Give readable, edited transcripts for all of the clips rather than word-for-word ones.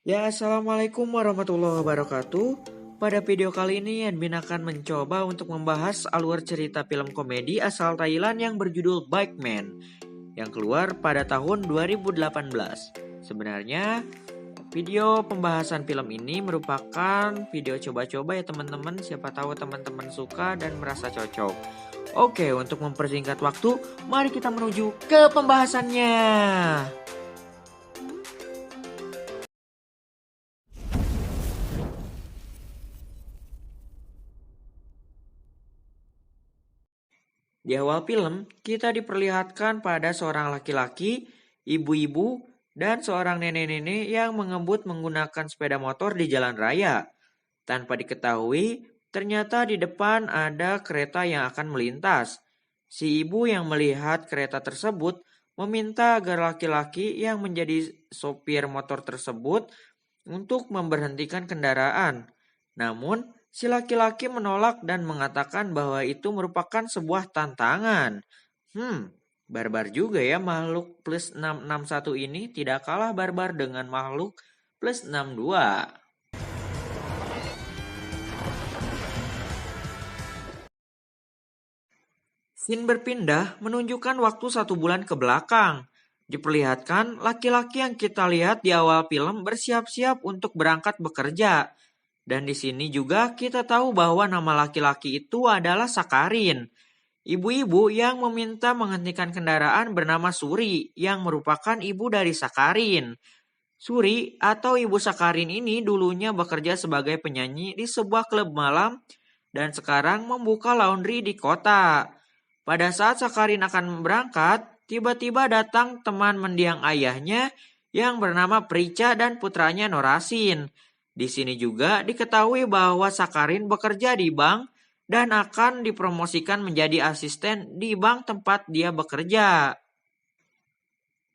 Ya, Assalamualaikum warahmatullahi wabarakatuh. Pada video kali ini, admin akan mencoba untuk membahas alur cerita film komedi asal Thailand yang berjudul Bikeman yang keluar pada tahun 2018. Sebenarnya, video pembahasan film ini merupakan video coba-coba ya teman-teman. Siapa tahu teman-teman suka dan merasa cocok. Oke, untuk mempersingkat waktu, mari kita menuju ke pembahasannya. Di awal film, kita diperlihatkan pada seorang laki-laki, ibu-ibu, dan seorang nenek-nenek yang mengebut menggunakan sepeda motor di jalan raya. Tanpa diketahui, ternyata di depan ada kereta yang akan melintas. Si ibu yang melihat kereta tersebut meminta agar laki-laki yang menjadi sopir motor tersebut untuk memberhentikan kendaraan. Namun, si laki-laki menolak dan mengatakan bahwa itu merupakan sebuah tantangan. Barbar juga ya makhluk plus 661 ini tidak kalah barbar dengan makhluk plus 62. Scene berpindah menunjukkan waktu 1 bulan ke belakang. Diperlihatkan laki-laki yang kita lihat di awal film bersiap-siap untuk berangkat bekerja. Dan di sini juga kita tahu bahwa nama laki-laki itu adalah Sakarin. Ibu-ibu yang meminta menghentikan kendaraan bernama Suri yang merupakan ibu dari Sakarin. Suri atau ibu Sakarin ini dulunya bekerja sebagai penyanyi di sebuah klub malam dan sekarang membuka laundry di kota. Pada saat Sakarin akan berangkat, tiba-tiba datang teman mendiang ayahnya yang bernama Prica dan putranya Norasin. Di sini juga diketahui bahwa Sakarin bekerja di bank dan akan dipromosikan menjadi asisten di bank tempat dia bekerja.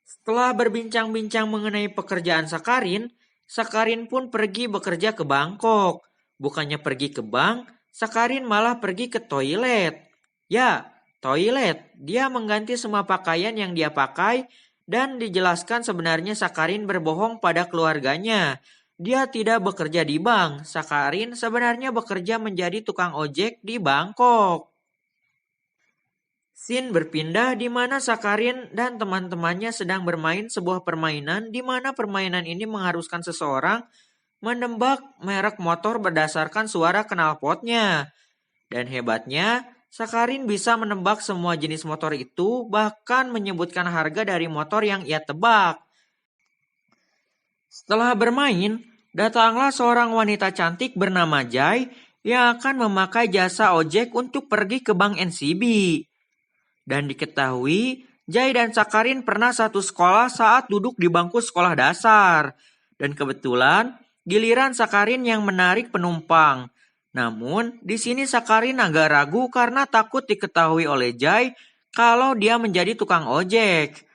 Setelah berbincang-bincang mengenai pekerjaan Sakarin, Sakarin pun pergi bekerja ke Bangkok. Bukannya pergi ke bank, Sakarin malah pergi ke toilet. Ya, toilet. Dia mengganti semua pakaian yang dia pakai dan dijelaskan sebenarnya Sakarin berbohong pada keluarganya. Dia tidak bekerja di bank. Sakarin sebenarnya bekerja menjadi tukang ojek di Bangkok. Scene berpindah di mana Sakarin dan teman-temannya sedang bermain sebuah permainan di mana permainan ini mengharuskan seseorang menembak merek motor berdasarkan suara knalpotnya. Dan hebatnya, Sakarin bisa menebak semua jenis motor itu, bahkan menyebutkan harga dari motor yang ia tebak. Setelah bermain, datanglah seorang wanita cantik bernama Jai yang akan memakai jasa ojek untuk pergi ke Bank NCB. Dan diketahui, Jai dan Sakarin pernah satu sekolah saat duduk di bangku sekolah dasar. Dan kebetulan, giliran Sakarin yang menarik penumpang. Namun, di sini Sakarin agak ragu karena takut diketahui oleh Jai kalau dia menjadi tukang ojek.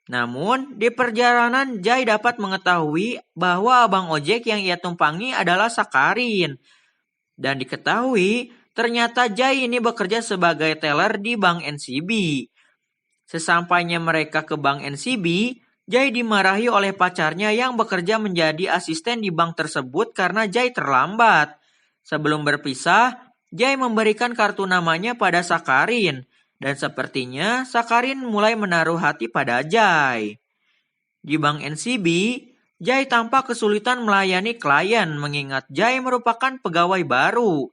Namun, di perjalanan Jai dapat mengetahui bahwa abang ojek yang ia tumpangi adalah Sakarin. Dan diketahui, ternyata Jai ini bekerja sebagai teller di Bank NCB. Sesampainya mereka ke Bank NCB, Jai dimarahi oleh pacarnya yang bekerja menjadi asisten di bank tersebut karena Jai terlambat. Sebelum berpisah, Jai memberikan kartu namanya pada Sakarin. Dan sepertinya Sakarin mulai menaruh hati pada Jai. Di Bank NCB, Jai tampak kesulitan melayani klien mengingat Jai merupakan pegawai baru.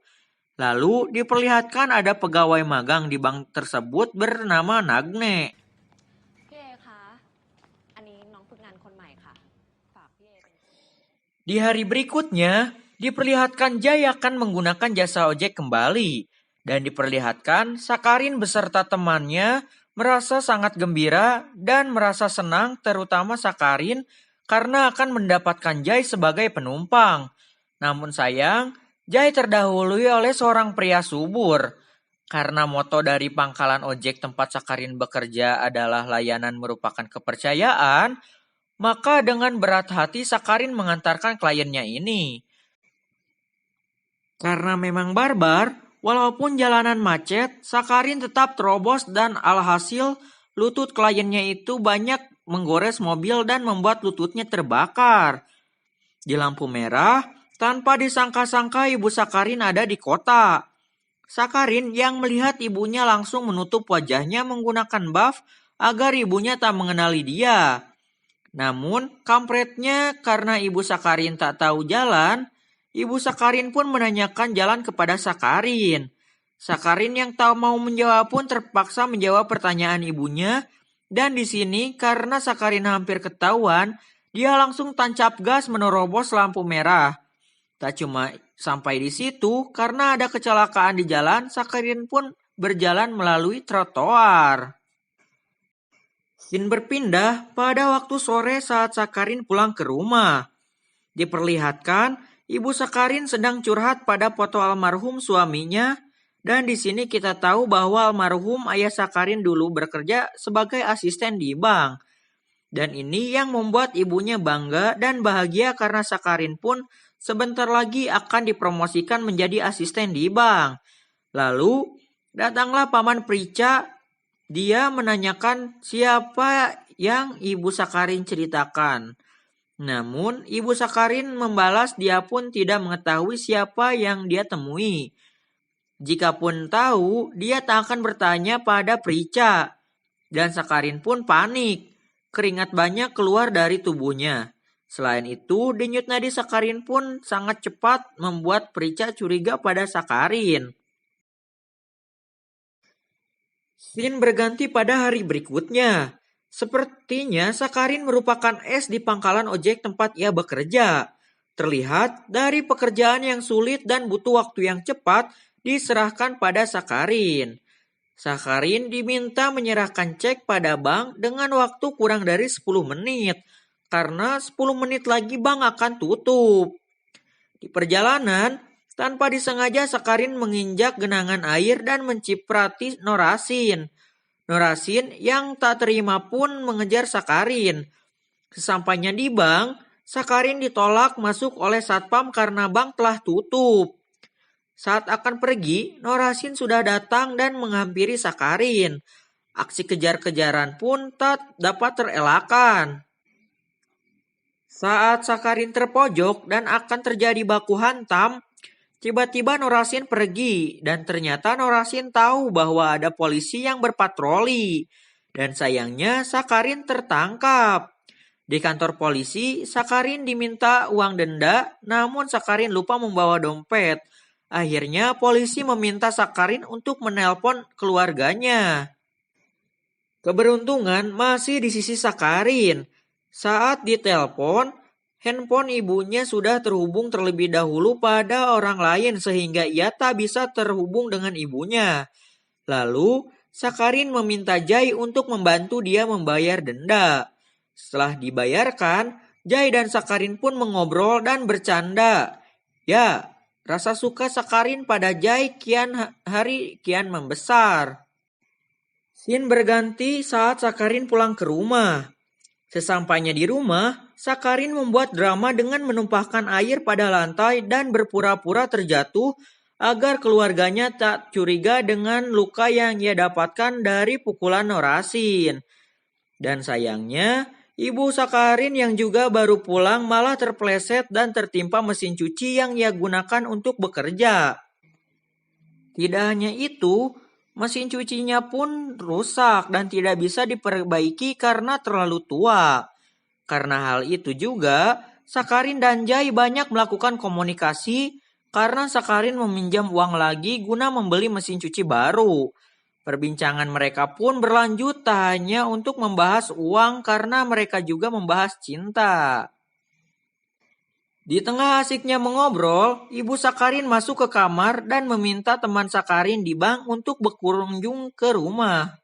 Lalu diperlihatkan ada pegawai magang di bank tersebut bernama Nagne. พี่เอคะอันนี้น้องฝึกงานคนใหม่ค่ะฝากพี่เอเป็น Di hari berikutnya, diperlihatkan Jai akan menggunakan jasa ojek kembali. Dan diperlihatkan Sakarin beserta temannya merasa sangat gembira dan merasa senang terutama Sakarin karena akan mendapatkan Jai sebagai penumpang. Namun sayang, Jai terdahului oleh seorang pria subur. Karena moto dari pangkalan ojek tempat Sakarin bekerja adalah layanan merupakan kepercayaan, maka dengan berat hati Sakarin mengantarkan kliennya ini. Karena memang barbar, walaupun jalanan macet, Sakarin tetap terobos dan alhasil lutut kliennya itu banyak menggores mobil dan membuat lututnya terbakar. Di lampu merah, tanpa disangka-sangka Ibu Sakarin ada di kota. Sakarin yang melihat ibunya langsung menutup wajahnya menggunakan buff agar ibunya tak mengenali dia. Namun, kampretnya karena Ibu Sakarin tak tahu jalan, Ibu Sakarin pun menanyakan jalan kepada Sakarin. Sakarin yang tak mau menjawab pun terpaksa menjawab pertanyaan ibunya, dan di sini karena Sakarin hampir ketahuan, dia langsung tancap gas menerobos lampu merah. Tak cuma sampai di situ, karena ada kecelakaan di jalan, Sakarin pun berjalan melalui trotoar. Scene berpindah pada waktu sore saat Sakarin pulang ke rumah. Diperlihatkan, Ibu Sakarin sedang curhat pada foto almarhum suaminya, dan di sini kita tahu bahwa almarhum ayah Sakarin dulu bekerja sebagai asisten di bank. Dan ini yang membuat ibunya bangga dan bahagia karena Sakarin pun sebentar lagi akan dipromosikan menjadi asisten di bank. Lalu, datanglah Paman Prica. Dia menanyakan siapa yang Ibu Sakarin ceritakan. Namun, Ibu Sakarin membalas dia pun tidak mengetahui siapa yang dia temui. Jikapun tahu, dia tak akan bertanya pada Prica. Dan Sakarin pun panik. Keringat banyak keluar dari tubuhnya. Selain itu, denyut nadi Sakarin pun sangat cepat membuat Prica curiga pada Sakarin. Scene berganti pada hari berikutnya. Sepertinya Sakarin merupakan es di pangkalan ojek tempat ia bekerja. Terlihat dari pekerjaan yang sulit dan butuh waktu yang cepat diserahkan pada Sakarin. Sakarin diminta menyerahkan cek pada bank dengan waktu kurang dari 10 menit. Karena 10 menit lagi bank akan tutup. Di perjalanan, tanpa disengaja Sakarin menginjak genangan air dan menciprati Norasin. Norasin yang tak terima pun mengejar Sakarin. Sesampainya di bank, Sakarin ditolak masuk oleh satpam karena bank telah tutup. Saat akan pergi, Norasin sudah datang dan menghampiri Sakarin. Aksi kejar-kejaran pun tak dapat terelakkan. Saat Sakarin terpojok dan akan terjadi baku hantam, tiba-tiba Norasin pergi dan ternyata Norasin tahu bahwa ada polisi yang berpatroli. Dan sayangnya Sakarin tertangkap. Di kantor polisi, Sakarin diminta uang denda, namun Sakarin lupa membawa dompet. Akhirnya polisi meminta Sakarin untuk menelpon keluarganya. Keberuntungan masih di sisi Sakarin. Saat ditelepon, handphone ibunya sudah terhubung terlebih dahulu pada orang lain sehingga ia tak bisa terhubung dengan ibunya. Lalu, Sakarin meminta Jai untuk membantu dia membayar denda. Setelah dibayarkan, Jai dan Sakarin pun mengobrol dan bercanda. Ya, rasa suka Sakarin pada Jai hari kian membesar. Scene berganti saat Sakarin pulang ke rumah. Sesampainya di rumah, Sakarin membuat drama dengan menumpahkan air pada lantai dan berpura-pura terjatuh agar keluarganya tak curiga dengan luka yang ia dapatkan dari pukulan Norasin. Dan sayangnya, Ibu Sakarin yang juga baru pulang malah terpleset dan tertimpa mesin cuci yang ia gunakan untuk bekerja. Tidak hanya itu, mesin cucinya pun rusak dan tidak bisa diperbaiki karena terlalu tua. Karena hal itu juga, Sakarin dan Jai banyak melakukan komunikasi karena Sakarin meminjam uang lagi guna membeli mesin cuci baru. Perbincangan mereka pun berlanjut tak hanya untuk membahas uang karena mereka juga membahas cinta. Di tengah asiknya mengobrol, Ibu Sakarin masuk ke kamar dan meminta teman Sakarin di bank untuk berkunjung ke rumah.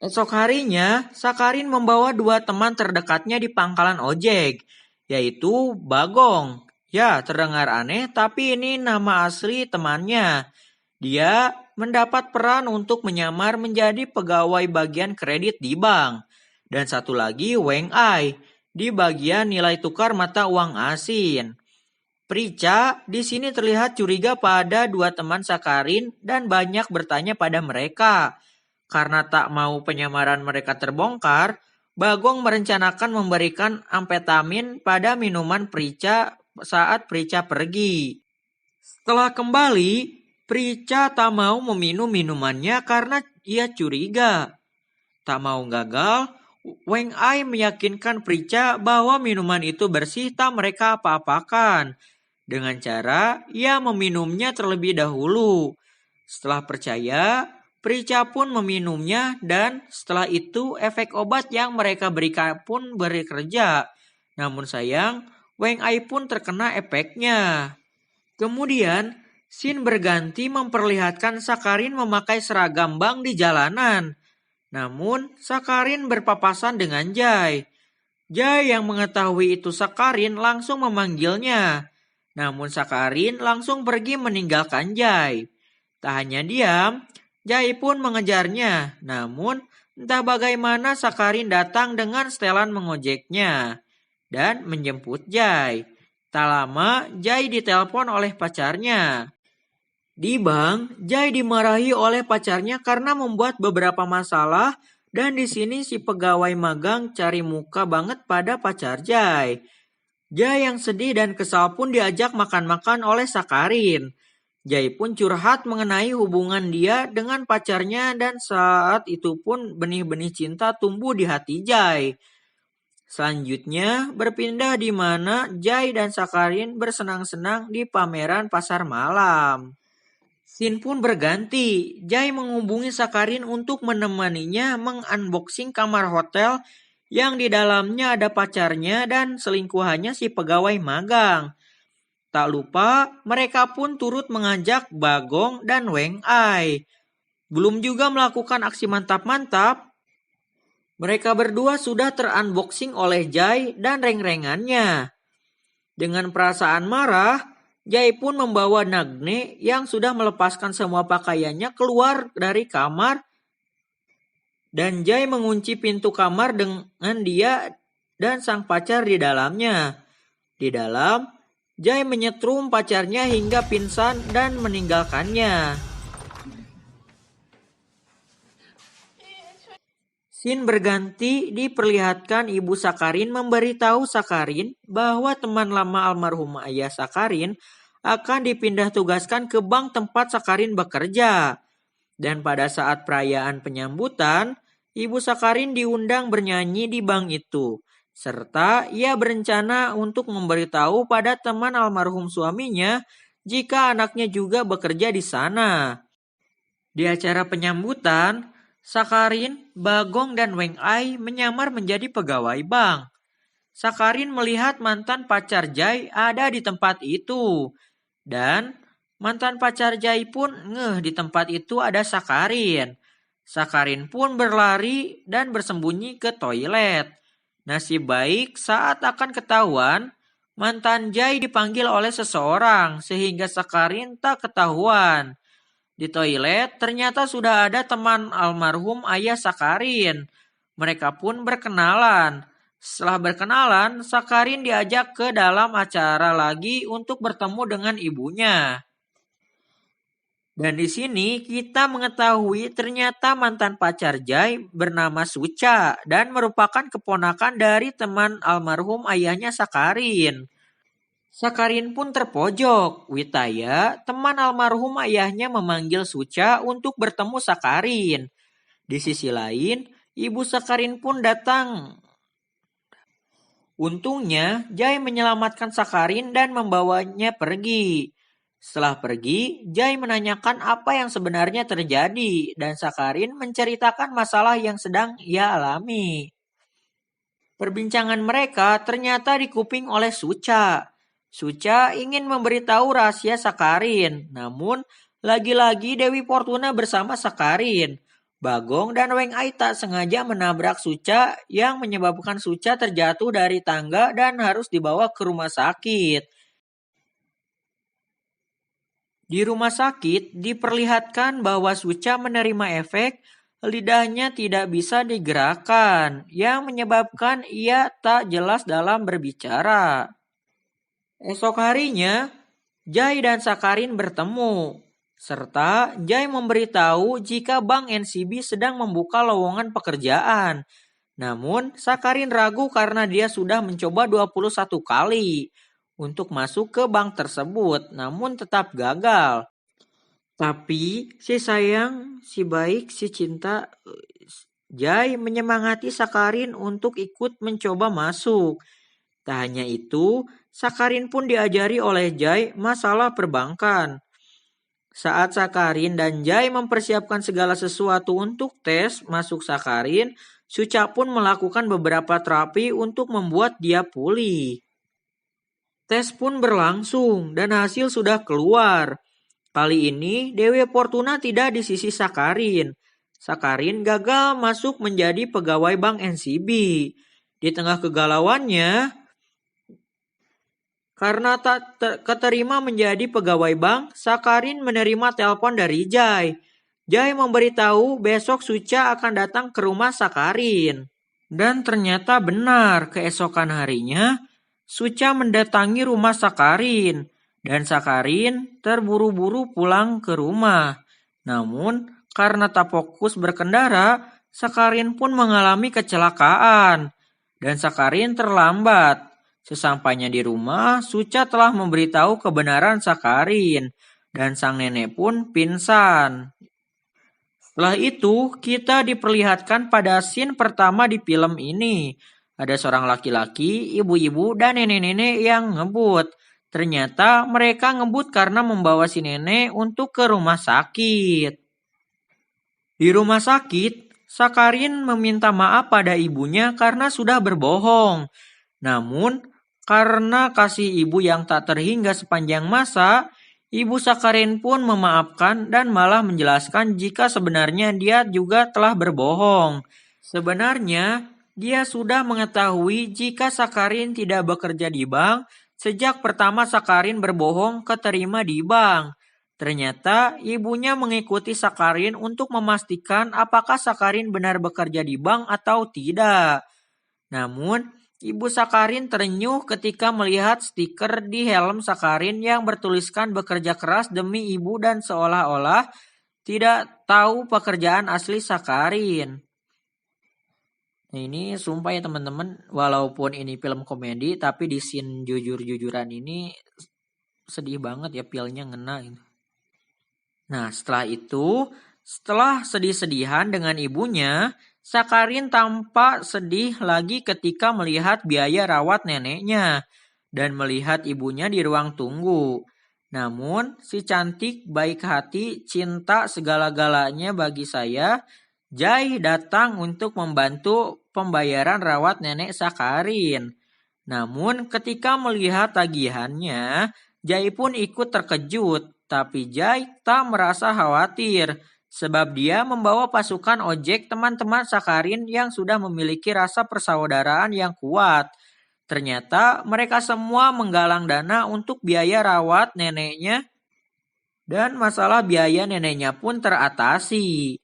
Esok harinya, Sakarin membawa 2 teman terdekatnya di pangkalan ojek, yaitu Bagong. Ya, terdengar aneh, tapi ini nama asli temannya. Dia mendapat peran untuk menyamar menjadi pegawai bagian kredit di bank. Dan satu lagi Weng Ai, di bagian nilai tukar mata uang asing. Prica di sini terlihat curiga pada 2 teman Sakarin dan banyak bertanya pada mereka. Karena tak mau penyamaran mereka terbongkar, Bagong merencanakan memberikan amfetamin pada minuman Prica saat Prica pergi. Setelah kembali, Prica tak mau meminum minumannya karena ia curiga. Tak mau gagal, Weng Ai meyakinkan Prica bahwa minuman itu bersih tak mereka apa-apakan. Dengan cara ia meminumnya terlebih dahulu. Setelah percaya, Prica pun meminumnya dan setelah itu efek obat yang mereka berikan pun bekerja. Namun sayang, Weng Ai pun terkena efeknya. Kemudian, scene berganti memperlihatkan Sakarin memakai seragam bank di jalanan. Namun, Sakarin berpapasan dengan Jai. Jai yang mengetahui itu Sakarin langsung memanggilnya. Namun Sakarin langsung pergi meninggalkan Jai. Tak hanya diam, Jai pun mengejarnya. Namun, entah bagaimana Sakarin datang dengan setelan mengojeknya dan menjemput Jai. Tak lama, Jai ditelepon oleh pacarnya. Di bank, Jai dimarahi oleh pacarnya karena membuat beberapa masalah dan di sini si pegawai magang cari muka banget pada pacar Jai. Jai yang sedih dan kesal pun diajak makan-makan oleh Sakarin. Jai pun curhat mengenai hubungan dia dengan pacarnya dan saat itu pun benih-benih cinta tumbuh di hati Jai. Selanjutnya berpindah di mana Jai dan Sakarin bersenang-senang di pameran pasar malam. Scene pun berganti. Jai menghubungi Sakarin untuk menemaninya mengunboxing kamar hotel yang di dalamnya ada pacarnya dan selingkuhannya si pegawai magang. Tak lupa, mereka pun turut mengajak Bagong dan Weng Ai. Belum juga melakukan aksi mantap-mantap, mereka berdua sudah terunboxing oleh Jai dan reng-rengannya. Dengan perasaan marah, Jai pun membawa Nagne yang sudah melepaskan semua pakaiannya keluar dari kamar dan Jai mengunci pintu kamar dengan dia dan sang pacar di dalamnya. Di dalam, Jai menyetrum pacarnya hingga pingsan dan meninggalkannya. Scene berganti diperlihatkan Ibu Sakarin memberitahu Sakarin bahwa teman lama almarhum ayah Sakarin akan dipindah tugaskan ke bank tempat Sakarin bekerja. Dan pada saat perayaan penyambutan, Ibu Sakarin diundang bernyanyi di bank itu. Serta ia berencana untuk memberitahu pada teman almarhum suaminya jika anaknya juga bekerja di sana. Di acara penyambutan, Sakarin, Bagong, dan Weng Ai menyamar menjadi pegawai bank. Sakarin melihat mantan pacar Jai ada di tempat itu. Dan mantan pacar Jai pun ngeh di tempat itu ada Sakarin. Sakarin pun berlari dan bersembunyi ke toilet. Nasib baik saat akan ketahuan, mantan Jai dipanggil oleh seseorang sehingga Sakarin tak ketahuan. Di toilet ternyata sudah ada teman almarhum ayah Sakarin. Mereka pun berkenalan. Setelah berkenalan, Sakarin diajak ke dalam acara lagi untuk bertemu dengan ibunya. Dan di sini kita mengetahui ternyata mantan pacar Jai bernama Suca dan merupakan keponakan dari teman almarhum ayahnya Sakarin. Sakarin pun terpojok. Witaya, teman almarhum ayahnya memanggil Suca untuk bertemu Sakarin. Di sisi lain, ibu Sakarin pun datang. Untungnya, Jai menyelamatkan Sakarin dan membawanya pergi. Setelah pergi, Jai menanyakan apa yang sebenarnya terjadi dan Sakarin menceritakan masalah yang sedang ia alami. Perbincangan mereka ternyata dikuping oleh Suca. Suca ingin memberitahu rahasia Sakarin, namun lagi-lagi Dewi Fortuna bersama Sakarin. Bagong dan Weng Ai tak sengaja menabrak Suca yang menyebabkan Suca terjatuh dari tangga dan harus dibawa ke rumah sakit. Di rumah sakit diperlihatkan bahwa Suca menerima efek lidahnya tidak bisa digerakkan yang menyebabkan ia tak jelas dalam berbicara. Esok harinya, Jai dan Sakarin bertemu, serta Jai memberitahu jika Bank NCB sedang membuka lowongan pekerjaan. Namun, Sakarin ragu karena dia sudah mencoba 21 kali untuk masuk ke bank tersebut, namun tetap gagal. Tapi si sayang, si baik, si cinta, Jai menyemangati Sakarin untuk ikut mencoba masuk. Tak hanya itu, Sakarin pun diajari oleh Jai masalah perbankan. Saat Sakarin dan Jai mempersiapkan segala sesuatu untuk tes masuk Sakarin, Suca pun melakukan beberapa terapi untuk membuat dia pulih. Tes pun berlangsung dan hasil sudah keluar. Kali ini Dewi Fortuna tidak di sisi Sakarin. Sakarin gagal masuk menjadi pegawai bank NCB. Di tengah kegalauannya, karena tak keterima menjadi pegawai bank, Sakarin menerima telepon dari Jai. Jai memberitahu besok Suca akan datang ke rumah Sakarin. Dan ternyata benar, keesokan harinya Suca mendatangi rumah Sakarin. Dan Sakarin terburu-buru pulang ke rumah. Namun, karena tak fokus berkendara, Sakarin pun mengalami kecelakaan. Dan Sakarin terlambat. Sesampainya di rumah, Suca telah memberitahu kebenaran Sakarin. Dan sang nenek pun pingsan. Setelah itu, kita diperlihatkan pada scene pertama di film ini. Ada seorang laki-laki, ibu-ibu, dan nenek-nenek yang ngebut. Ternyata mereka ngebut karena membawa si nenek untuk ke rumah sakit. Di rumah sakit, Sakarin meminta maaf pada ibunya karena sudah berbohong. Namun, karena kasih ibu yang tak terhingga sepanjang masa, Ibu Sakarin pun memaafkan dan malah menjelaskan jika sebenarnya dia juga telah berbohong. Sebenarnya, dia sudah mengetahui jika Sakarin tidak bekerja di bank sejak pertama Sakarin berbohong keterima di bank. Ternyata ibunya mengikuti Sakarin untuk memastikan apakah Sakarin benar bekerja di bank atau tidak. Namun, Ibu Sakarin terenyuh ketika melihat stiker di helm Sakarin yang bertuliskan bekerja keras demi ibu dan seolah-olah tidak tahu pekerjaan asli Sakarin. Nah, ini sumpah ya teman-teman, walaupun ini film komedi tapi di scene jujur-jujuran ini sedih banget ya, feelnya ngena gitu. Nah, setelah sedih-sedihan dengan ibunya, Sakarin tampak sedih lagi ketika melihat biaya rawat neneknya dan melihat ibunya di ruang tunggu. Namun, si cantik, baik hati, cinta segala-galanya bagi saya, Jai datang untuk membantu pembayaran rawat nenek Sakarin. Namun, ketika melihat tagihannya, Jai pun ikut terkejut. Tapi Jai tak merasa khawatir, sebab dia membawa pasukan ojek teman-teman Sakarin yang sudah memiliki rasa persaudaraan yang kuat. Ternyata mereka semua menggalang dana untuk biaya rawat neneknya dan masalah biaya neneknya pun teratasi.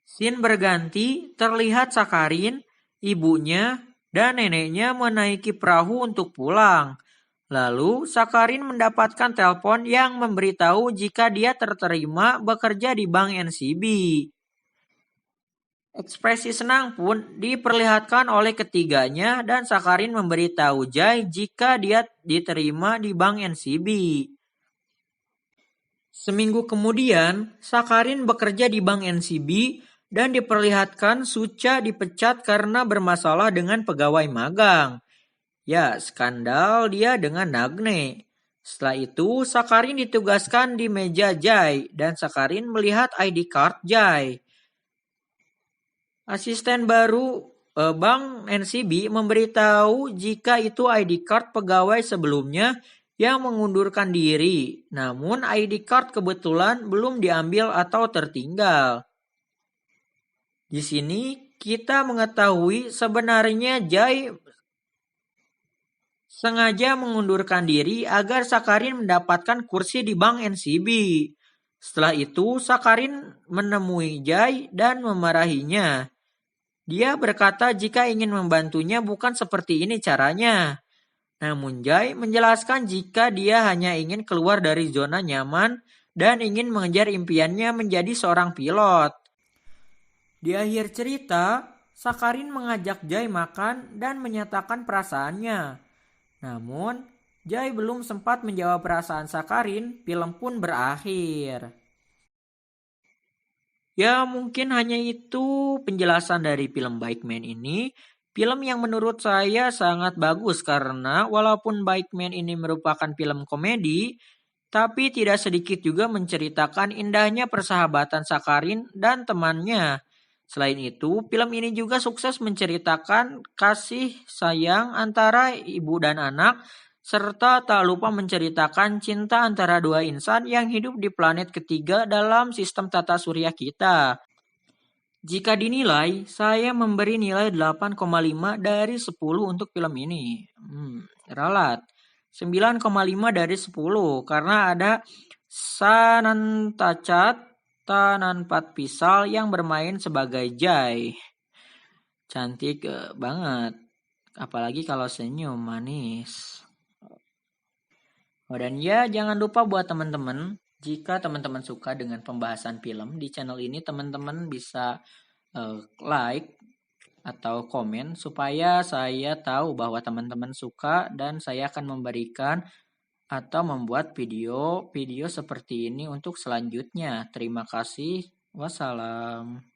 Scene berganti, terlihat Sakarin, ibunya, dan neneknya menaiki perahu untuk pulang. Lalu, Sakarin mendapatkan telepon yang memberitahu jika dia terterima bekerja di Bank NCB. Ekspresi senang pun diperlihatkan oleh ketiganya dan Sakarin memberitahu Jai jika dia diterima di Bank NCB. Seminggu kemudian, Sakarin bekerja di Bank NCB dan diperlihatkan Suca dipecat karena bermasalah dengan pegawai magang. Ya, skandal dia dengan Nagne. Setelah itu, Sakarin ditugaskan di meja Jai dan Sakarin melihat ID card Jai. Asisten baru Bank NCB memberitahu jika itu ID card pegawai sebelumnya yang mengundurkan diri. Namun ID card kebetulan belum diambil atau tertinggal. Di sini kita mengetahui sebenarnya Jai sengaja mengundurkan diri agar Sakarin mendapatkan kursi di Bank NCB. Setelah itu, Sakarin menemui Jai dan memarahinya. Dia berkata jika ingin membantunya bukan seperti ini caranya. Namun Jai menjelaskan jika dia hanya ingin keluar dari zona nyaman dan ingin mengejar impiannya menjadi seorang pilot. Di akhir cerita, Sakarin mengajak Jai makan dan menyatakan perasaannya. Namun, Jai belum sempat menjawab perasaan Sakarin, film pun berakhir. Ya, mungkin hanya itu penjelasan dari film Bikeman ini. Film yang menurut saya sangat bagus karena walaupun Bikeman ini merupakan film komedi, tapi tidak sedikit juga menceritakan indahnya persahabatan Sakarin dan temannya. Selain itu, film ini juga sukses menceritakan kasih sayang antara ibu dan anak, serta tak lupa menceritakan cinta antara dua insan yang hidup di planet ketiga dalam sistem tata surya kita. Jika dinilai, saya memberi nilai 8,5 dari 10 untuk film ini. Ralat. 9,5 dari 10 karena ada Sanantacat Tananpat Pisal yang bermain sebagai Jai. Cantik banget. Apalagi kalau senyum manis. Oh, dan ya jangan lupa buat teman-teman, jika teman-teman suka dengan pembahasan film di channel ini, teman-teman bisa like atau komen supaya saya tahu bahwa teman-teman suka dan saya akan memberikan atau membuat video-video seperti ini untuk selanjutnya. Terima kasih. Wassalam.